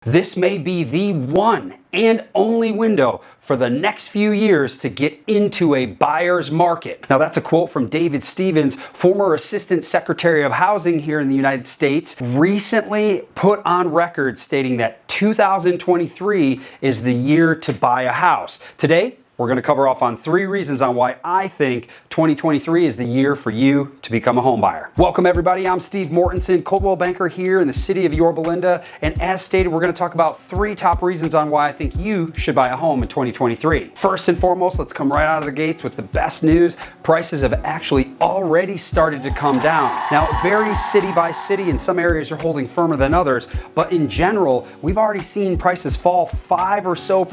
This may be the one and only window for the next few years to get into a buyer's market. Now that's a quote from David Stevens, former Assistant Secretary of Housing here in the United States, recently put on record stating that 2023 is the year to buy a house. Today, we're going to cover off on 3 reasons on why I think 2023 is the year for you to become a home buyer. Welcome everybody, I'm Steve Mortensen, Coldwell banker here in the city of Yorba, and as stated, we're going to talk about 3 top reasons on why I think you should buy a home in 2023. First and foremost, let's come right out of the gates with the best news. Prices have actually already started to come down. Now, it varies city by city, and some areas are holding firmer than others, but in general, we've already seen prices fall 5% or so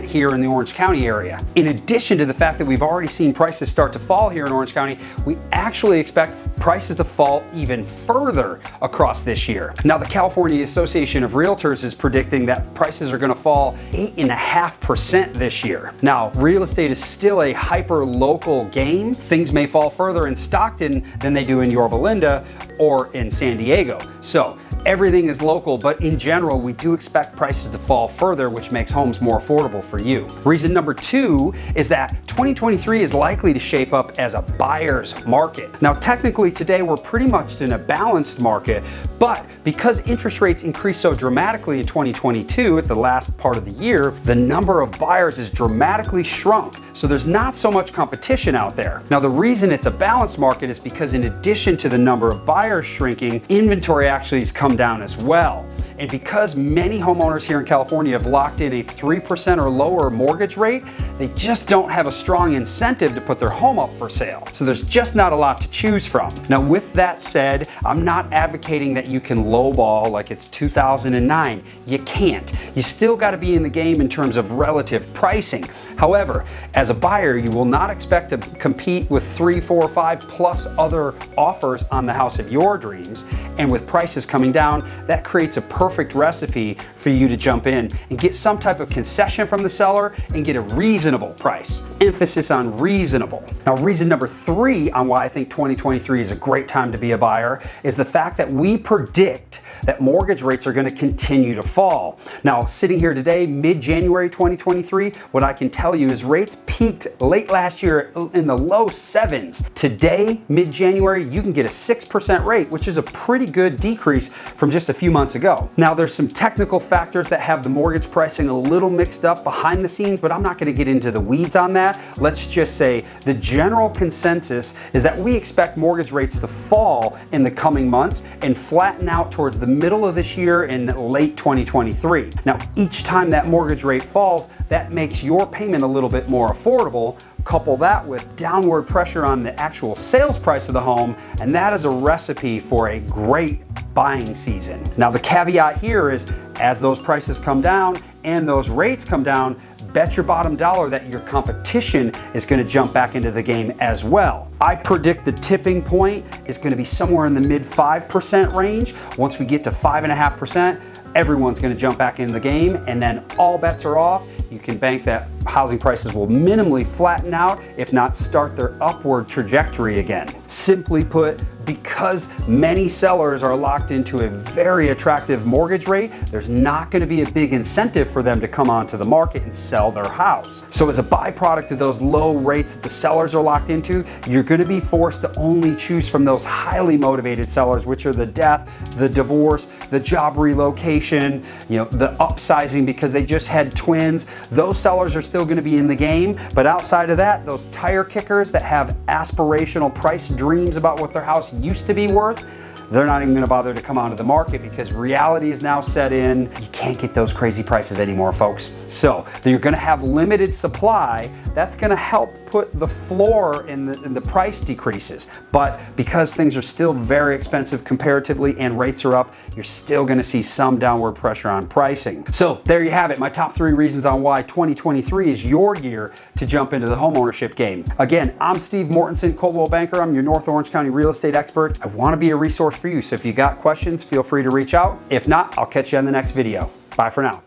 here in the Orange County area. In addition to the fact that we've already seen prices start to fall here in Orange County, we actually expect prices to fall even further across this year. Now, the California Association of Realtors is predicting that prices are going to fall 8.5% this year. Now, real estate is still a hyper-local game. Things may fall further in Stockton than they do in Yorba or in San Diego. So, everything is local, but in general, we do expect prices to fall further, which makes homes more affordable for you. Reason number 2 is that 2023 is likely to shape up as a buyer's market. Now, technically today, we're pretty much in a balanced market, but because interest rates increased so dramatically in 2022 at the last part of the year, the number of buyers is dramatically shrunk. So there's not so much competition out there. Now, the reason it's a balanced market is because in addition to the number of buyers shrinking, inventory actually has come down as well. And because many homeowners here in California have locked in a 3% or lower mortgage rate, they just don't have a strong incentive to put their home up for sale. So there's just not a lot to choose from. Now, with that said, I'm not advocating that you can lowball like it's 2009. You can't. You still got to be in the game in terms of relative pricing. However, as a buyer, you will not expect to compete with 3, 4, 5 plus other offers on the house of your dreams. And with prices coming down, that creates a perfect recipe for you to jump in and get some type of concession from the seller and get a reasonable price. Emphasis on reasonable. Now, reason number 3 on why I think 2023 is a great time to be a buyer is the fact that we predict that mortgage rates are going to continue to fall. Now, sitting here today, mid-January 2023, what I can tell you is rates peaked late last year in the low 7s. Today, mid-January, you can get a 6% rate, which is a pretty good decrease from just a few months ago. Now, there's some technical factors that have the mortgage pricing a little mixed up behind the scenes, but I'm not going to get into the weeds on that. Let's just say the general consensus is that we expect mortgage rates to fall in the coming months and flatten out towards the middle of this year and late 2023. Now, each time that mortgage rate falls, that makes your payment a little bit more affordable. Couple that with downward pressure on the actual sales price of the home, and that is a recipe for a great buying season. Now, the caveat here is as those prices come down and those rates come down, bet your bottom dollar that your competition is going to jump back into the game as well. I predict the tipping point is going to be somewhere in the mid 5% range. Once we get to 5.5%, everyone's going to jump back into the game, and then all bets are off. You can bank that housing prices will minimally flatten out, if not start their upward trajectory again. Simply put, because many sellers are locked into a very attractive mortgage rate, there's not going to be a big incentive for them to come onto the market and sell their house. So as a byproduct of those low rates that the sellers are locked into, you're going to be forced to only choose from those highly motivated sellers, which are the death, the divorce, the job relocation, the upsizing because they just had twins. Those sellers are still going to be in the game, but outside of that, those tire kickers that have aspirational price dreams about what their house used to be worth, they're not even going to bother to come onto the market because reality is now set in. You can't get those crazy prices anymore, folks. So you're going to have limited supply. That's going to help put the floor in the price decreases. But because things are still very expensive comparatively and rates are up, you're still going to see some downward pressure on pricing. So there you have it, my top 3 reasons on why 2023 is your year to jump into the homeownership game. Again, I'm Steve Mortensen, Coldwell banker. I'm your North Orange County real estate expert. I want to be a resource for you. So if you got questions, feel free to reach out. If not, I'll catch you on the next video. Bye for now.